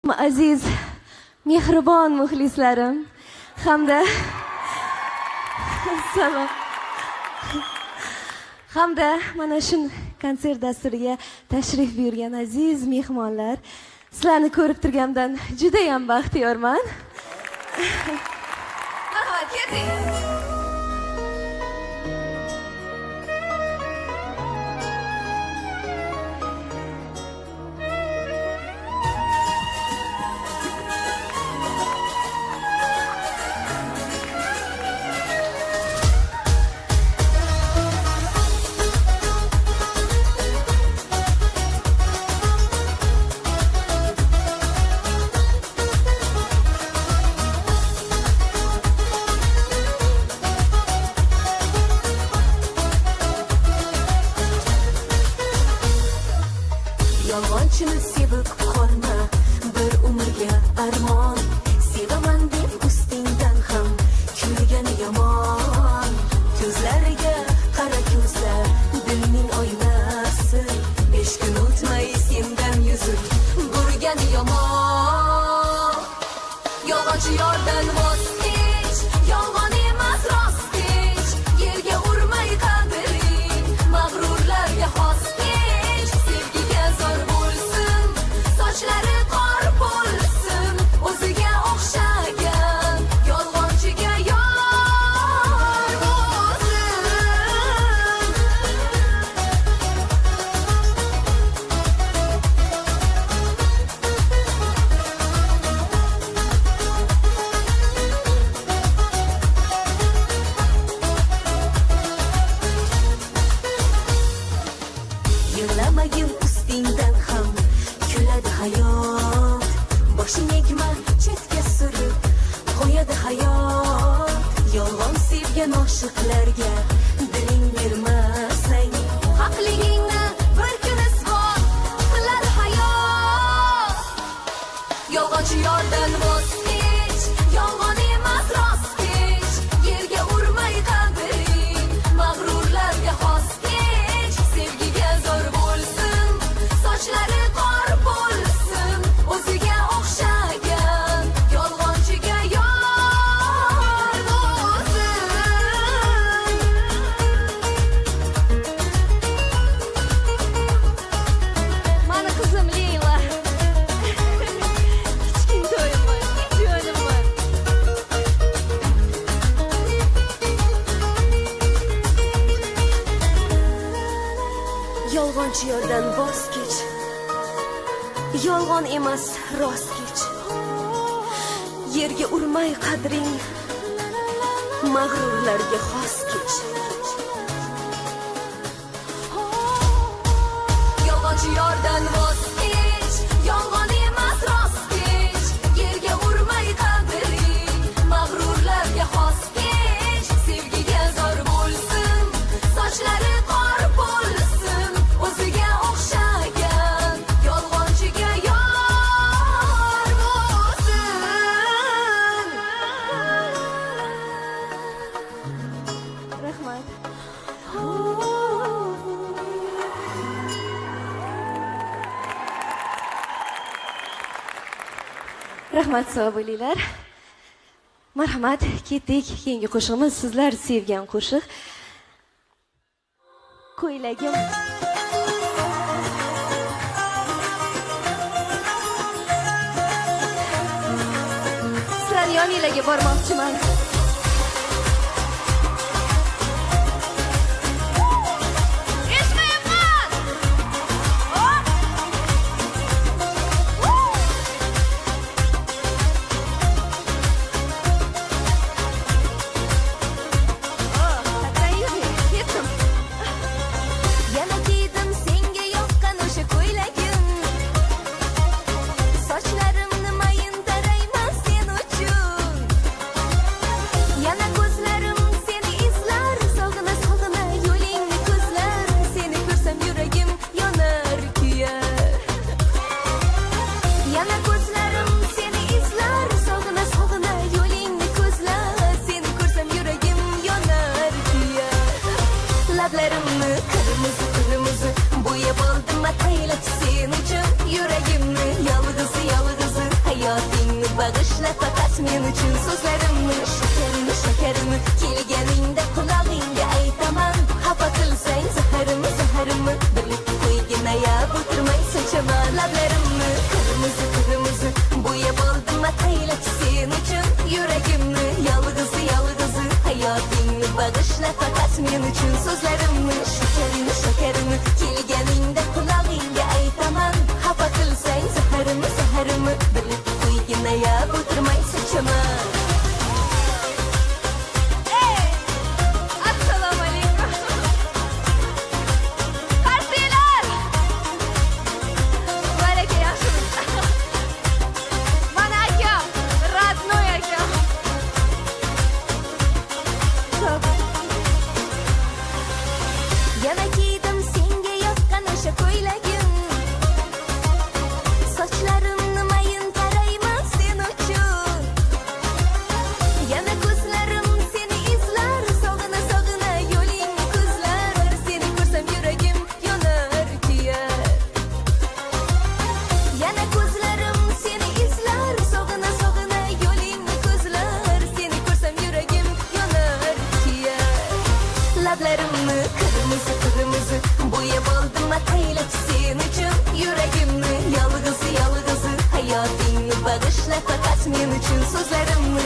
Aziz, mehribon muxlislarim hamda salom. Hamda mana shu konsert dasturiga tashrif buyurgan aziz mehmonlar, sizlarni ko'rib turganimdan juda ham baxtiyorman. Marhamat, keling. Yolg'onchini sevib qolma, bir umrga armon. Sevaman deb ustingdan ham kulgani yomon. Ko'zlariga qara ko'zlar, dilning oynasi. 5 kun o'tmay sendan yuzib burgani yomon. Yolg'onchi yordan voz kech, yolg'on emas rost kech. Yerga urmay qadring, mag'rurlarga xos kech. Sevgiga zor bo'lsin, sochlari qor bo'lsin, o'ziga o'xshagan yolg'onchiga yor bo'lsin. Yig'lamagin ustingdan ham kuladi hayot. Boshing egma chetga surib qo'yadi hayot. Yolg'on sevgan oshiqlarga diling bermasang, haqligingni bir kun isbot qiladi hayot. Yolg'onchi yordan voz kech, yolg'on emas rost kech. Yerga urmay qadring, mag'rurlarga xos kech. Sevgiga zor bo'lsin, sochlari qor bo'lsin, o'ziga o'xshagan yolg'onchiga yor bo'lsin. Mana qizim Leyla. Kichkintoyimman, jonimman. Yolg'onchi yordan voz kech, yolg'on emas rost kech. Yerga urmay qadring, mag'rurlarga xos kech. Yolg'onchi yordan voz kech, yolg'on emas rost kech. Yerga urmay qadring, mag'rurlarga xos kech. Sevgiga zor bo'lsin, sochlari qor bo'lsin, o'ziga o'xshagan yolg'onchiga yor bo'lsin. Rahmat. Rahmat, sog' bo'linglar. Marhamat, ketdik. Keyingi qo'shiqimiz sizlar sevgan qo'shiq. Ko'ylagim. Sizlar yoninglarga bormoqchiman. Yana kiydim senga yoqqan o'sha ko'ylagim. Sochlarimni mayin tarayman sen uchun. Yana ko'zlarim seni izlar, sog'ina sog'ina yo'lingni ko'zlar. Seni ko'rsam yuragim yonar kuyar. Yana ko'zlarim seni izlar, sog'ina sog'ina yo'lingni ko'zlar. Seni ko'rsam yuragim yonar kuyar. Lablarimni kırmızı bo'yab oldim ataylab sen uchun. Yuragimni yolg'izi men uchun so'zlarimni shakarimi kelganingda qulog'ingga aytaman xafa qilsang zaharimni bilib qo'ygin ayab o'tirmay sochaman lablarimni qirmizi bo'yab oldim ataylab sen uchun yuragimni yolg'iz hayotingni bag'ishla faqat men uchun so'zlarimni shakarimi kelganingda qulog'ingga aytaman xafa qilsang zaharimni bilib qo'ygin ayab o'tirmay sochaman. Assalomu alaykum. Qarsiylar. Malaka yaxshimisiz? Mana akam, родной akam. Yana kiydim senga yoqqan o'sha ko'ylagim. Sochlarimni mayin tarayman sen uchun. Yana ko'zlarim seni izlar, sog'ina yo'lingni ko'zlar. Seni ko'rsam yuragim yonar kuyar. Yana ko'zlarim seni izlar, sog'ina yo'lingni ko'zlar. Seni ko'rsam yuragim yonar kuyar. Lablarimni qirmizi bo'yab oldim ataylab sen uchun yuragimni yolg'iz hayotingni bag'ishla faqat men uchun so'zlarimni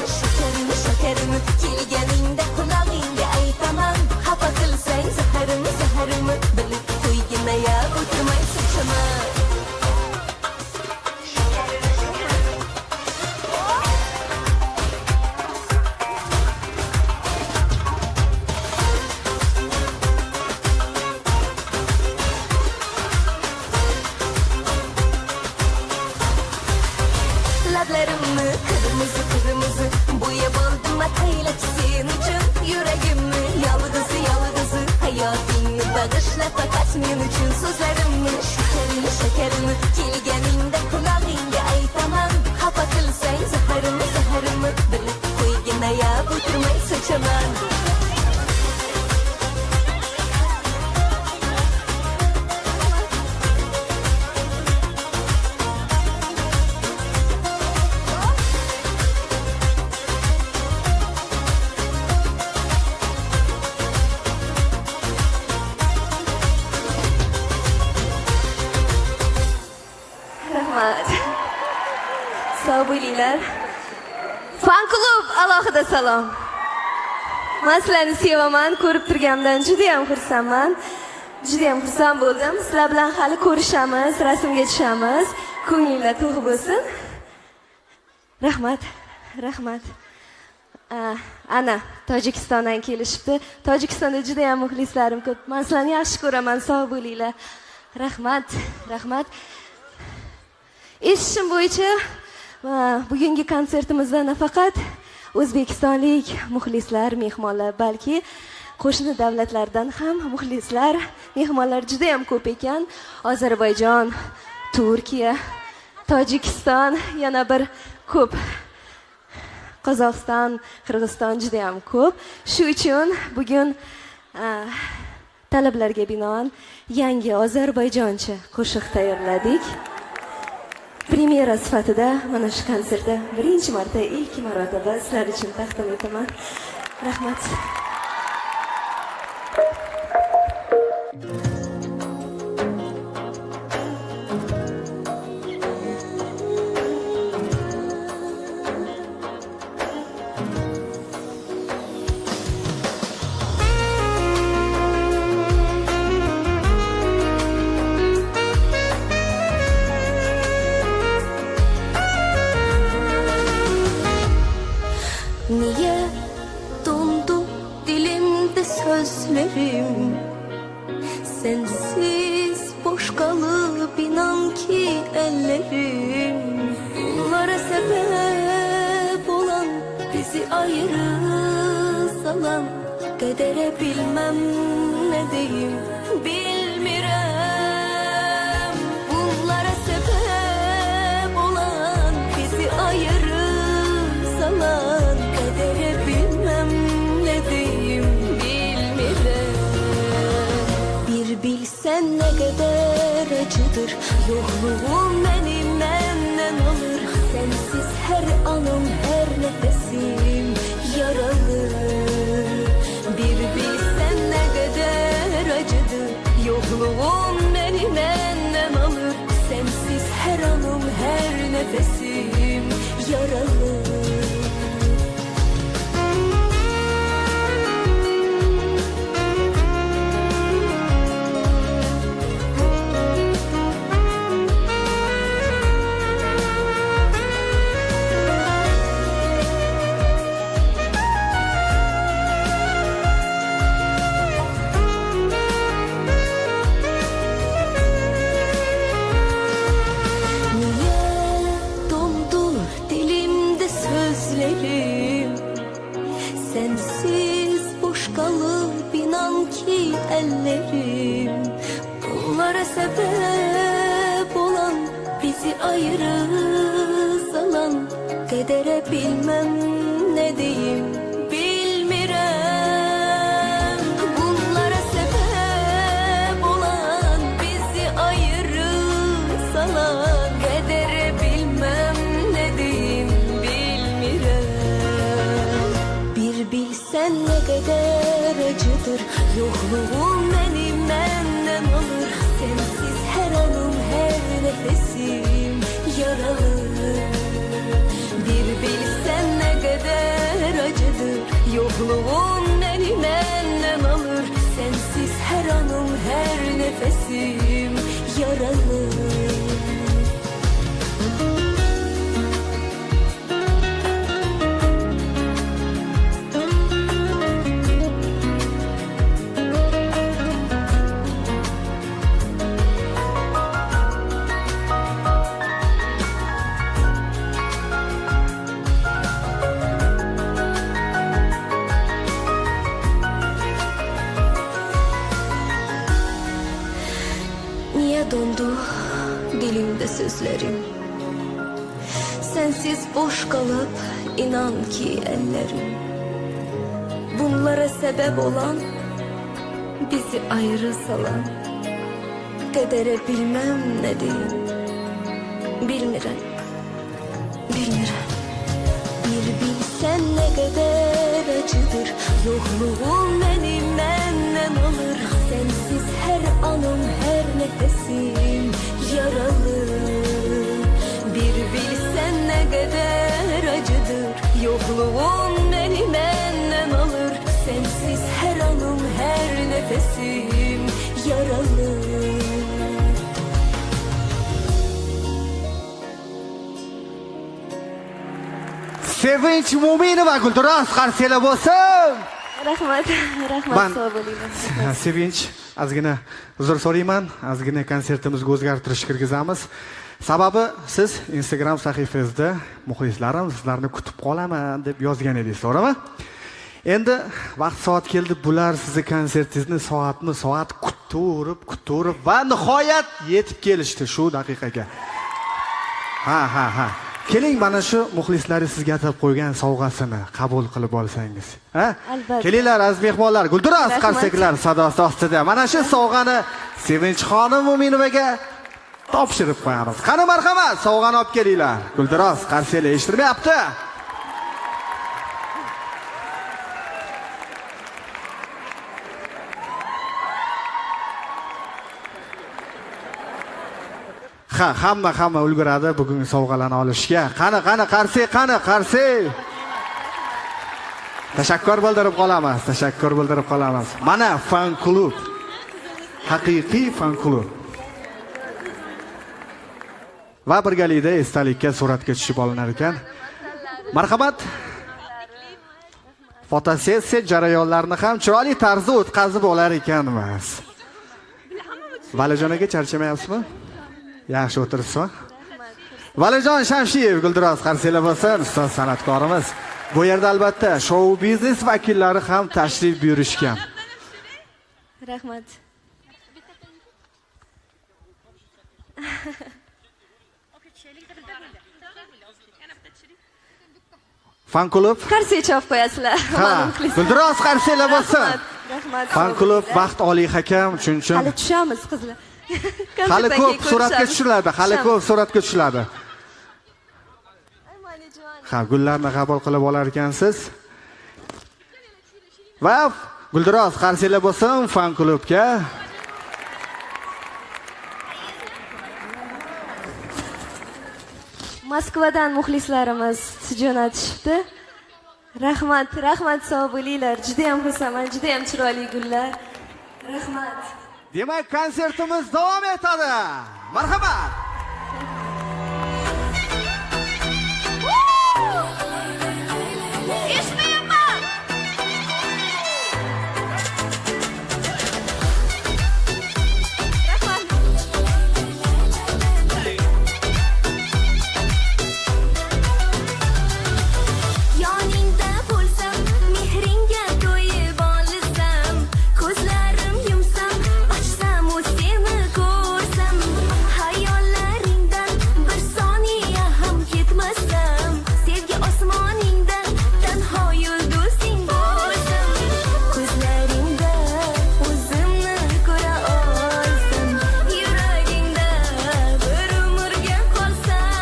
shakarimi kelganingda qulog'ingga aytaman xafa qilsang zaharimni bilib qo'ygin ayab o'tirmay sochaman. Lablarimni qirmizi bo'yab oldim ataylab sen uchun yuragimni yolg'iz hayotingni bag'ishla faqat men uchun so'zlarimni shakarimi kelganingda qulog'ingga aytaman xafa qilsang zaharimni bilib qo'ygin ayab o'tirmay sochaman. Rahmat. Sog' bo'linglar. Fan klub alohida salom. Men sizlarni sevaman, ko'rib turganimdan juda ham xursandman. Juda ham xursand bo'ldim. Sizlar bilan hali ko'rishamiz, rasmga tushamiz. Ko'nglingiz to'q bo'lsin. Rahmat. Ana Tojikistondan kelishibdi. Tojikistonda juda ham muxlislarim ko'p. Men sizlarni yaxshi ko'raman, sog' bo'linglar. Rahmat. Eshitishim bo'yicha bugungi konsertimizda nafaqat o'zbekistonlik muxlislar, mehmonlar, balki qo'shni davlatlardan ham muxlislar, mehmonlar juda ham ko'p ekan. Ozarbayjon, Turkiya, Tojikiston, yana bir ko'p. Qozog'iston, Qirg'iziston juda ham ko'p. Shu uchun bugun talablarga binoan yangi ozarbayjoncha qo'shiq tayyorladik. Premyera sifatida mana shu konsertda birinchi marta ilk marotaba sizlar uchun taqdim etaman. Rahmat. Niye dondu dilimde sözlerim, sensiz boş kalıp inan ki ellerim. Bunlara sebep olan, bizi ayrı salan kadere bilmem ne diyeyim bilmirem. Bunlara sebep olan, bizi ayrı salan kadere bilmem ne diyeyim bilmirem. Bir bilsen ne kadar acıdır yokluğum beni benden alır. Sensiz her anım her nefesim yaralı. Bir bilsen ne kadar acıdır yokluğun beni benden alır. Sensiz her anım her nefesim yaralı. Sensiz boş kalıp inan ki ellerim. Bunlara sebep olan bizi ayrı salan kadere bilmem ne diyeyim bilmirem. Bunlara sebep olan bizi ayrı salan kadere bilmem ne diyeyim bilmirem. Bilsen ne kadar acıdır yokluğun beni benden alır. Sensiz her anım her nefesim yaralı. Bir bilsen ne kadar acıdır yokluğun beni benden alır. Sensiz her anım her nefesim yaralı. Niye dondu dilimde sözlerim? Sensiz boş kalıp inan ki ellerim. Bunlara sebep olan bizi ayrı salan kadere bilmem ne diyeyim bilmirem. Bir bilsen ne kadar acıdır yokluğun beni benden alır. Sensiz her anım her nefesim yaralı. Bir bilsen ne kadar acıdır yokluğun beni benden alır. Sensiz her anım her nefesim yaralı. Sevinç Mo'minova Gulduros qarsiylar bo'lsin. Rahmat, Man- sog' bo'linglar. Sevinç, ozgina uzr so'rayman, ozgina konsertimizga o'zgartirish kirgizamiz. Sababi siz Instagram sahifangizda muxlislarim sizlarni kutib qolaman deb yozgan edingiz, to'g'rimi? Endi vaqt soat keldi, bular sizni konsertingizni soat kutaverib va nihoyat yetib kelishdi shu daqiqaga. Ha. Keling, mana shu muxlislaringiz sizga atab qo'ygan sovg'asini qabul qilib olsangiz. Ha? Albatta. Kelinglar aziz mehmonlar, Gulduros Rahmat. qarsaklar sadosi ostida mana shu sovg'ani Sevinchxonim Mo'minovaga topshirib qo'yamiz. Qani marhamat, sovg'ani olib kelinglar. Gulduros qarsaklar eshitmayapti. Ha, hamma ulguradi bugungi sovg'alarni olishga. Qani qarsi. Tashakkur bildirib qolamiz. Mana fan klub. Haqiqiy fan klub. Va birgalikda esdalikka suratga tushib olinar ekan. Marhamat. Fotosessiya jarayonlarini ham chiroyli tarzda o'tkazib olar ekanmiz. Valijon aka, charchamayapsizmi? Yaxshi o'tiribsizmi? Valijon Shamshiyev Gulduros qarsaklar bo'lsin, ustoz san'atkorimiz. Bu yerda albatta shou biznes vakillari ham tashrif buyurishgan. Rahmat. Fan klub. Qarsiy chop qo'yasizlar. Ha, Gulduros qarsaklar bo'lsin. Rahmat. Fan klub vaqt oliy hakam, shuning uchun Hali tushamiz qizlar. hali ko'p suratga tushiladi. Ha, gullarni qabul qilib olar ekansiz. Va Guldiroz qarshilar bo'lsin fan klubga. Moskvadan muxlislarimiz jo'natishibdi. Rahmat sog' bo'linglar. Juda ham xursandman, juda ham chiroyli gullar. Rahmat. Demak, konsertimiz davom etadi. Marhamat. Yoningda bo'lsam, mehringga to'yib olsam, ko'zlarim yumsam, ochsam u seni ko'rsam, hayollaringdan bir soniya ham ketmasam, sevgi osmoningda tanho yulduzing bo'lsam, ko'zlaringda o'zimni ko'ra olsam, yuragingda bir umrga qolsam,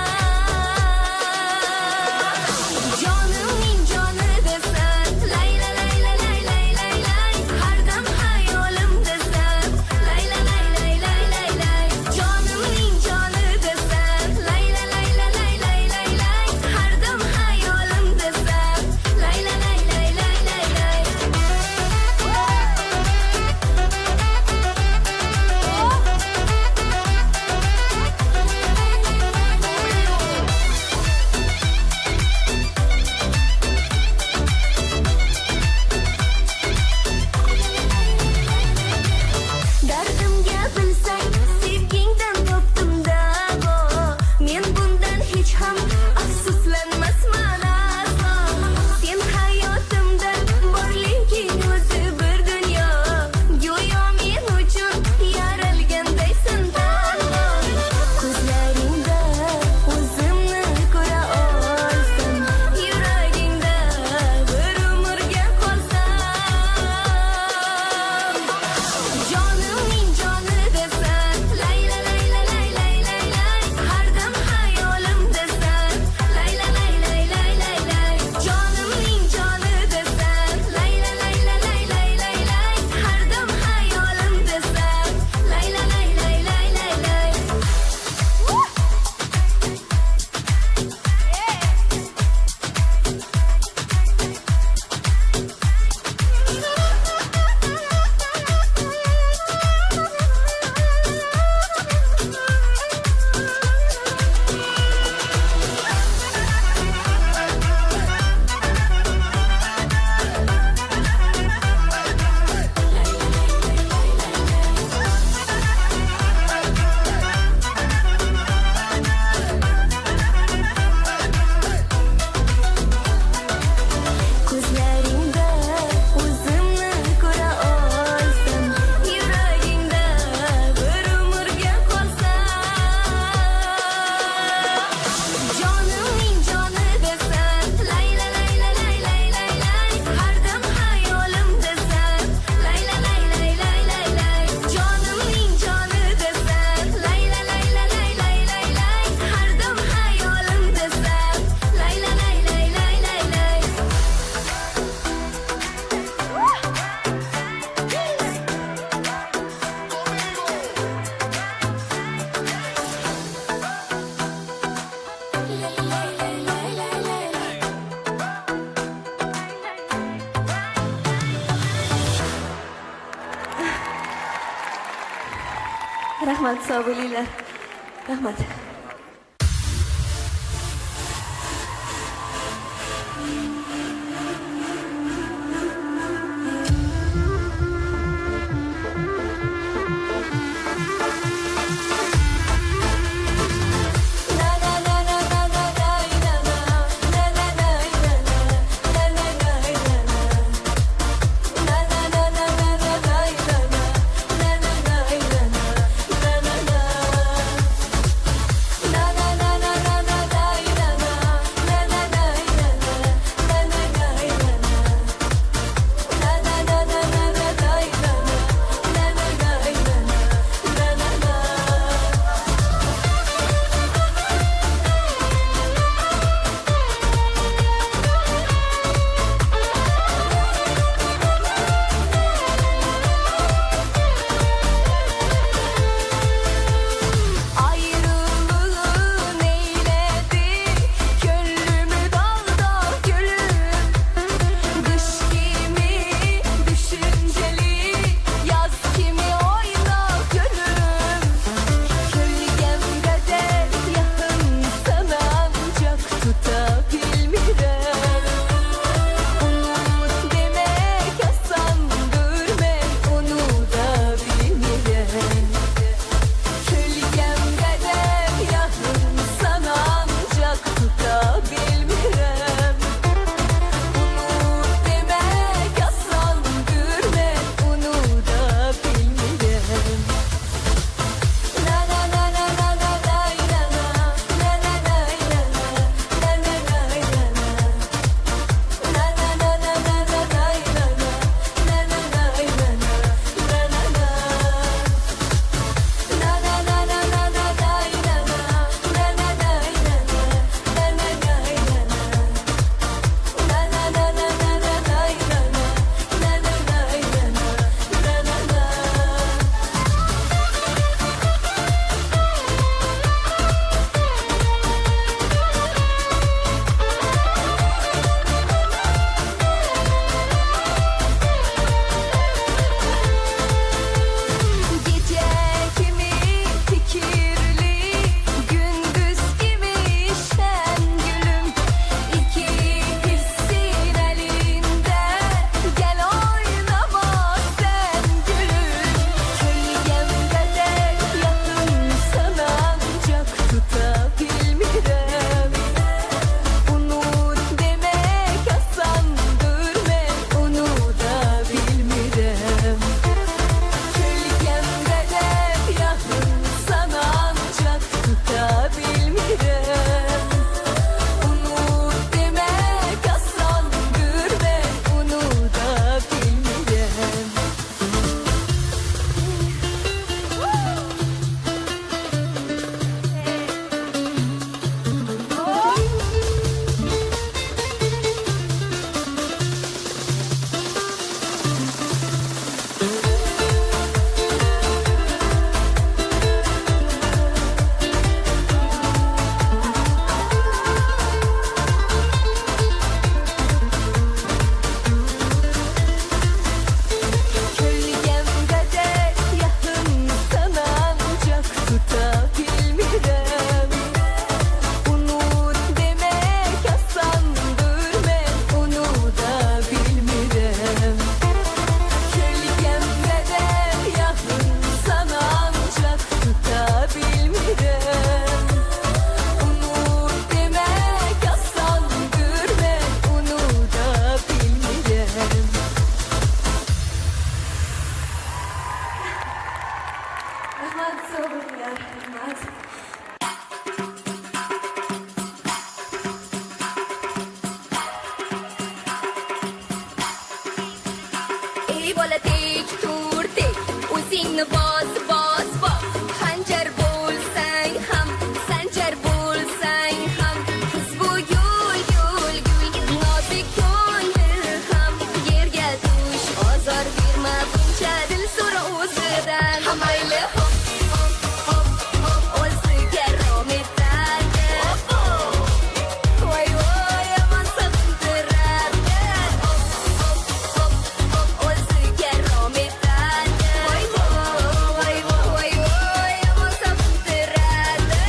jonimning joni desan, layla layla layla layla, har dam hayolimdasan, layla layla layla layla, jonimning joni desan, layla layla layla layla, har dam hayolimdasan, layla layla layla dardimga bilsang, sevgingdan topdim davo, men bundan hech ham afsuslanmasman aslo, sen hayotimda borliging o'zi bir dunyo, go'yo men uchun yaralgandaysan tanho, ko'zlaringda o'zimni ko'ra olsam, yuragingda bir umrga qolsam, jonimning joni desan, layla layla layla layla, har dam hayolimdasan, layla layla layla layla, jonimning joni desan, layla layla layla layla, har dam hayolimdasan, layla layla layla layla. Ko'zlaringda o'zimni ko'ra olsam, yuragingda bir umrga qolsam, jonimning joni desan, layla layla layla layla, har dam hayolimdasan, layla layla layla layla, jonimning joni desan, layla layla layla layla, har dam hayolimdasan, layla layla layla layla. Rahmat sog' bo'linglar. Rahmat. ko'zni bos bos bos xanjar bo'lsang ham sanjar bo'lsang ham qiz bu gul gul gul nozik ko'ngil ham yerga tush ozor berma buncha dil so'ra o'zidan mayli hop hop hop hop o'ziga rom etadi voy voy yomon so'kintiradi hop hop hop hop o'ziga rom etadi voy voy voy voy yomon so'kintiradi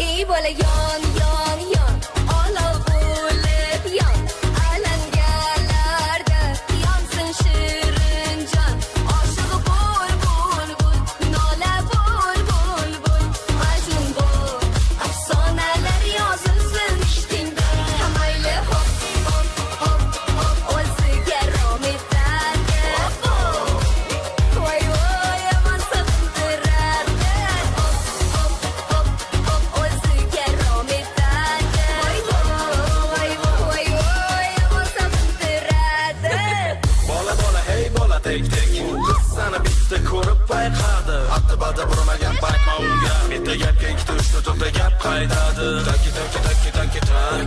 ey bola yon yon yon olov bo'lib yon alangalarda yonsin shirin jon oshig'i bo'l bo'l bo'l nola bo'l bo'l bo'l majnun bo'l afsonalar yozilsin ishtingda mayli hop hop hop hop o'ziga rom etadi voy voy yomon so'kintiradi hop hop hop hop o'ziga rom etadi voy voy voy voy yomon so'kintiradi Bola bola hey bola tek tek qiz seni bitta ko'rib payqadi atti bada burmagan baytma unga bitta gapga ikkita uchta to'rtta gap qaytadi taki taki taki taki tak tak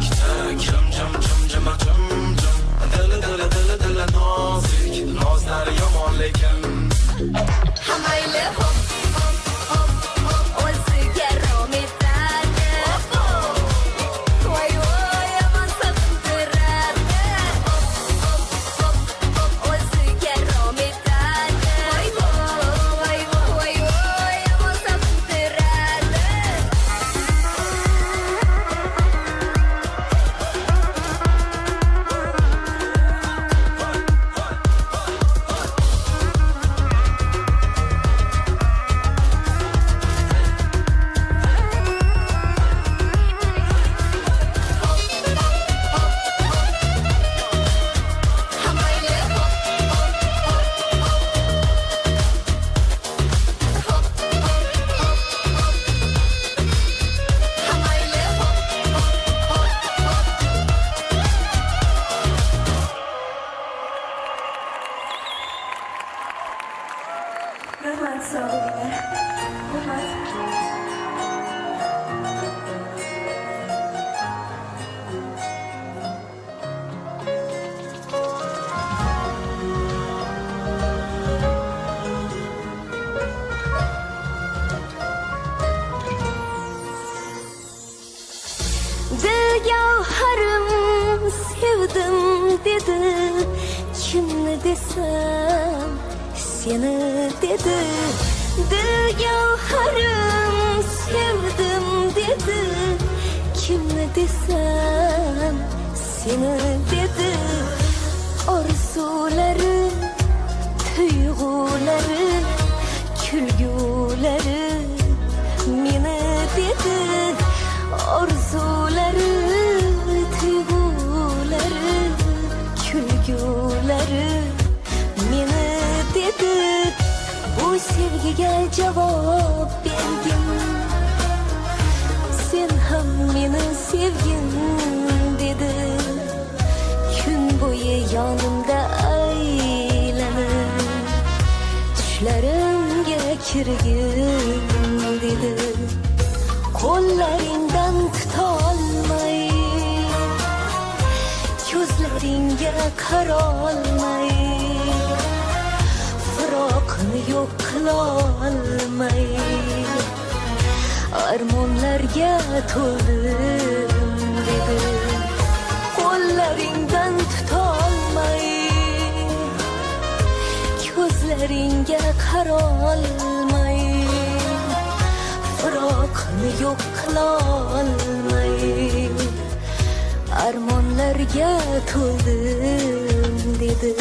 jim jim jim jim jim jim dili dili dili dili nozik nozlari yomon lekin mayli hop hop hop hop o'ziga rom etadi voy voy yomon so'kintiradi hop hop hop hop o'ziga rom etadi voy voy voy voy yomon so'kintiradi mayli hop hop hop hop mayli hop hop hop Rahmat, sog' bo'linglar. Rahmat. Dil gavharim sevdim dedi kimni desam seni dedi dil gavharim sevdim dedi kimni desam seni dedi orzularim tuyg'ularim kulgulari meni dedi orzulari tuyg'ulari kulgulari meni dedi bu sevgiga javob bergin sen ham meni sevgin dedi kun bo'yi yonimda aylanib tushlarimga kirgin dedi qo'llaringdan tutolmay ko'zlaringga qarolmay firoqni yo'q qilolmay armonlarga to'ldim dedi qo'llaringdan tutolmay ko'zlaringga qarolmay firoqni yo'q qilolmay armonlarga to'ldim dedi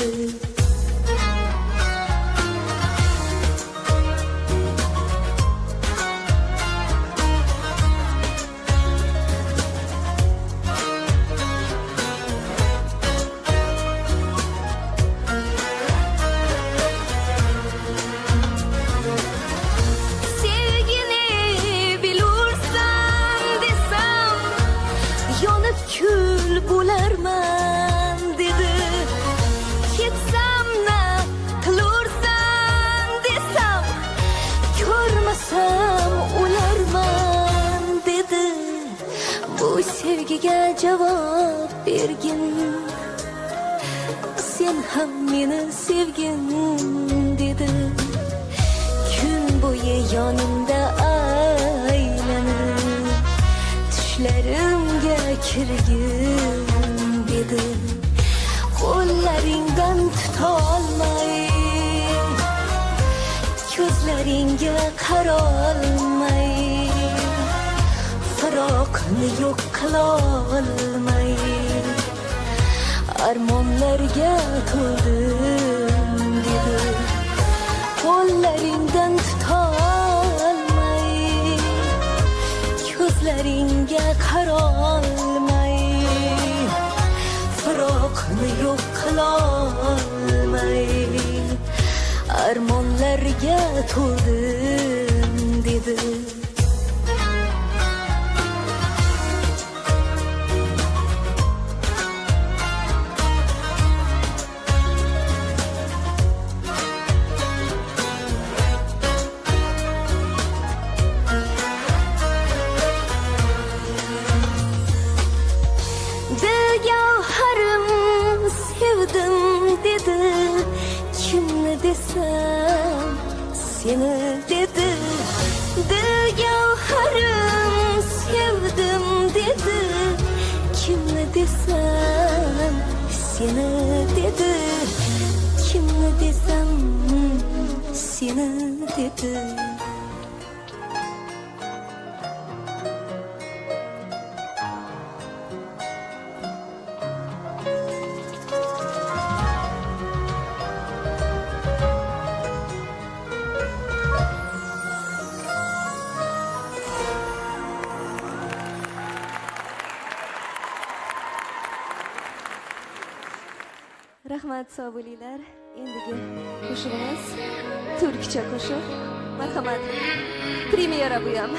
sevgiga javob bergin. Sen ham meni sevgin dedi. Kun bo'yi yonimda aylanib, tushlarimga kirgin dedi. Qo'llaringdan tutolmay, ko'zlaringga qarolmay, firoqni yo'q qilolmay, armonlarga to'ldim dedi. Qo'llaringdan tutolmay, ko'zlaringga qarolmay, firoqni yo'q qilolmay, armonlarga to'ldim dedi. Gavharim sevdim dedi. Kimni desem seni dedi. Gavharim sevdim dedi. Kimni desem seni dedi. Kimni desem seni dedi. Rahmat, sog' bo'linglar. Endigi qo'shig'imiz turkcha qo'shiq. Marhamat. Premyera bu ham.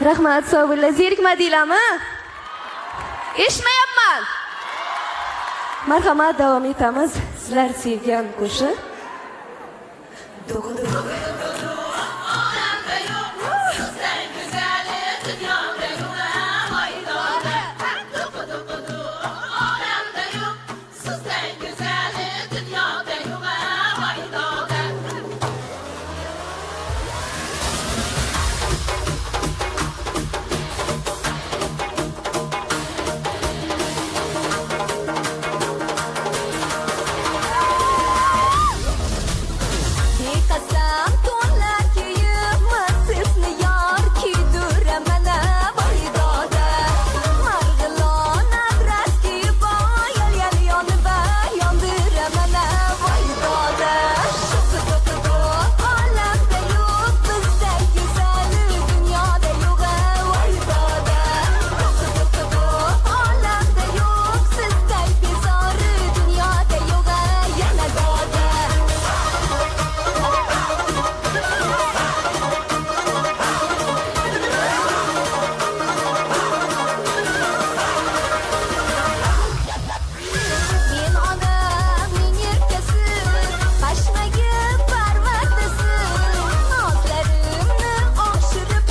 Rahmat, sog' bo'linglar. Zerikmadinglarmi? Eshitmayapman. Marhamat, davom etamiz. Sizlar sevgan qo'shiq. Qasam to'la kiyimmi sizni yor kiydiramana voydoda Marg'ilon adreski boyal yal yonba yondiramana voydoda Olamda yo'q bizdan go'zal dunyoda yo'q voydoda Olamda yo'q sizdan bezor dunyoda yo'q yana doda Men onamning erkasi, Qashmaga parvardasi. Nozlarimni oshirib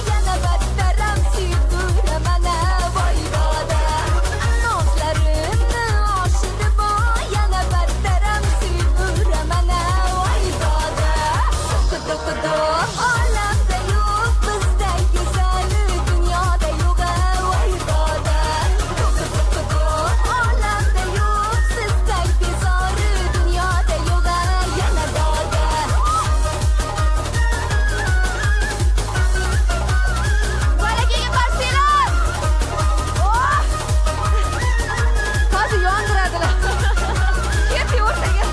yana battaram suydiramana voydoda. Nozlarimni oshirib yana battaram suydiramana voydoda. Qido olamda yo'q bizdan go'zal dunyoda yo'q voydoda. Olamda yo'q sizdan bezor dunyoda yo'q yana doda Barakaga qarsinglar hozir yondiradilar ketdi o'rtaga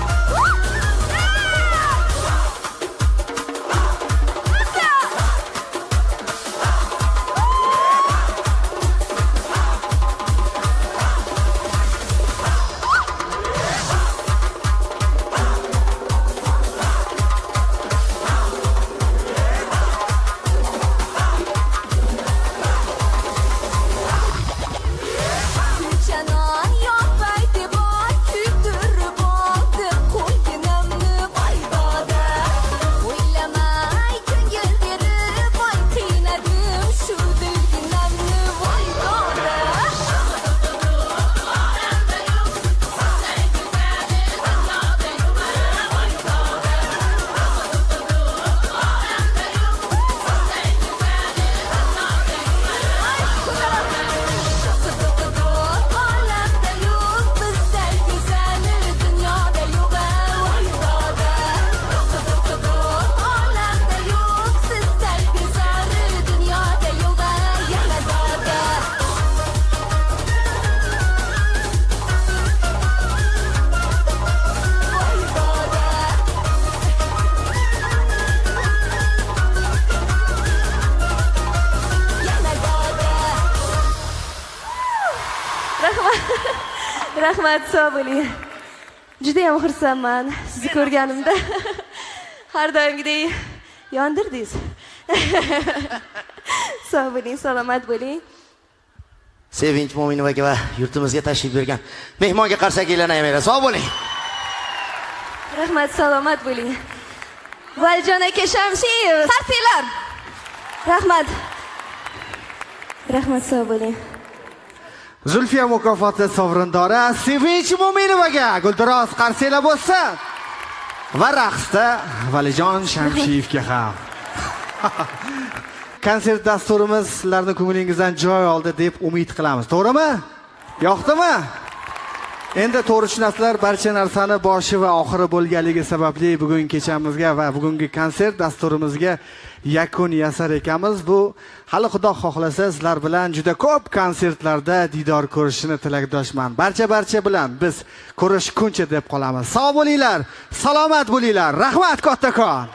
Chanon yopaydi bor kuydirib oldi qo'yginamni voydoda O'ylamay ko'ngil berib voy qiynadim shu dilginamni voydoda Olamda yo'q bizdan go'zal dunyoda yo'q voydoda Olamda yo'q sizdan bezor dunyoda yo'q yana doda yana doda Rahmat, sog' bo'ling. Juda ham xursandman sizni ko'rganimda. Har doimgidek yondirdingiz. Sog' bo'ling, salomat bo'ling. Sevinch Mo'minovga va yurtimizga tashrif buyurgan mehmonga qarsak e'lanaveradi. Sog' bo'ling. Rahmat, salomat bo'ling. Valijon aka Shamsiyev, qarsinglar. Rahmat. Rahmat, sog' bo'ling. Zulfiya mukofoti sovrindori Sevinch Mo'minovaga guldiroz qarsiylar bo'lsin. Va raqsda Valijon Shamsiyevga ham. Konsert dasturimiz sizlarning ko'nglingizdan joy oldi deb umid qilamiz. To'g'rimi? Yoqdimi? Endi to'g'ri tushunasizlar, barcha narsani boshi va oxiri bo'lganligi sababli bugun kechamizga va bugungi konsert dasturimizga yakun yasar ekanmiz. Bu hali Xudo xohlasa sizlar bilan juda ko'p konsertlarda diydor ko'rishini tilakdoshman. Barcha bilan biz ko'rishguncha deb qolamiz. Sog' bo'linglar, salomat bo'linglar. Rahmat kattakon.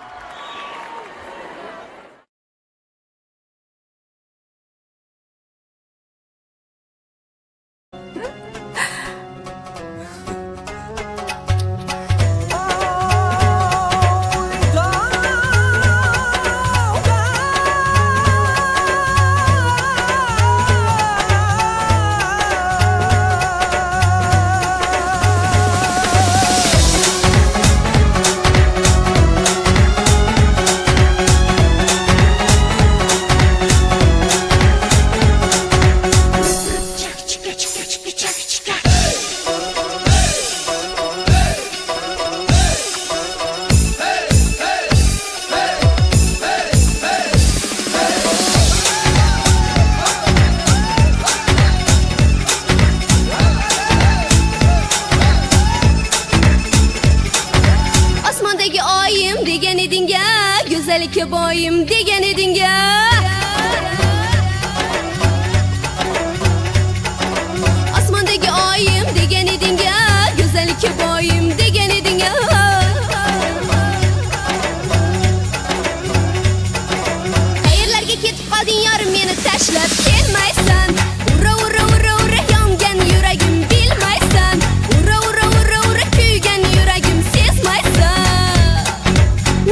meni tashlab kelmaysan. Ura ura ura ura yongan yuragim bilmaysan. Ura ura ura ura kuygan yuragim sezmaysan.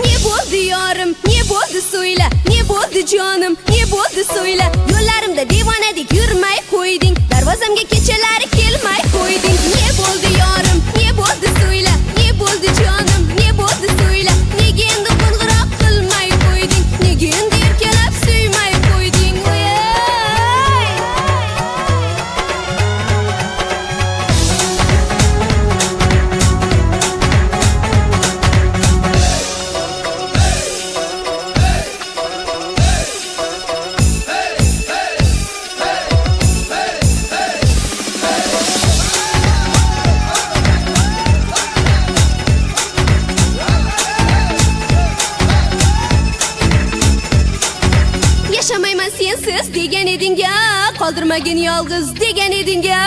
Ne bo'ldi yorim, ne bo'ldi so'yla, ne bo'ldi jonim, ne bo'ldi so'yla. Yo'llarimda devonadek yurmay qo'yding, darvozamga kechalari kelmay qo'yding. Ne bo'ldi yorim, ne bo'ldi so'yla, ne bo'ldi jonim, ne bo'ldi so'yla. Nega endi qo'ng'iroq qilmay qo'yding, nega endi erkalab suymay qo'yding? Voy Yaşamayman sensiz degan eding-a, qoldirmagin yolg'iz degan eding-a.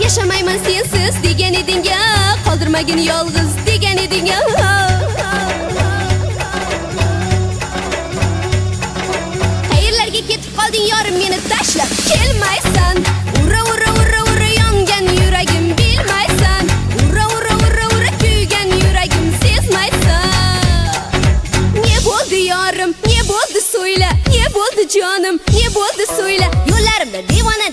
Yaşamayman sensiz degan eding-a, qoldirmagin yolg'iz degan eding-a. Qayerlarga ketib qolding yorim, meni tashlab kelmaysan. Ura ura ura ura yongan yuragim bilmaysan. Ura ura ura ura kuygan yuragim sezmaysan. Ne bo'ldi yorim, ne bo'ldi so'yla, ne bo'ldi jonim, ne bo'ldi so'yla. Yo'llarimda devona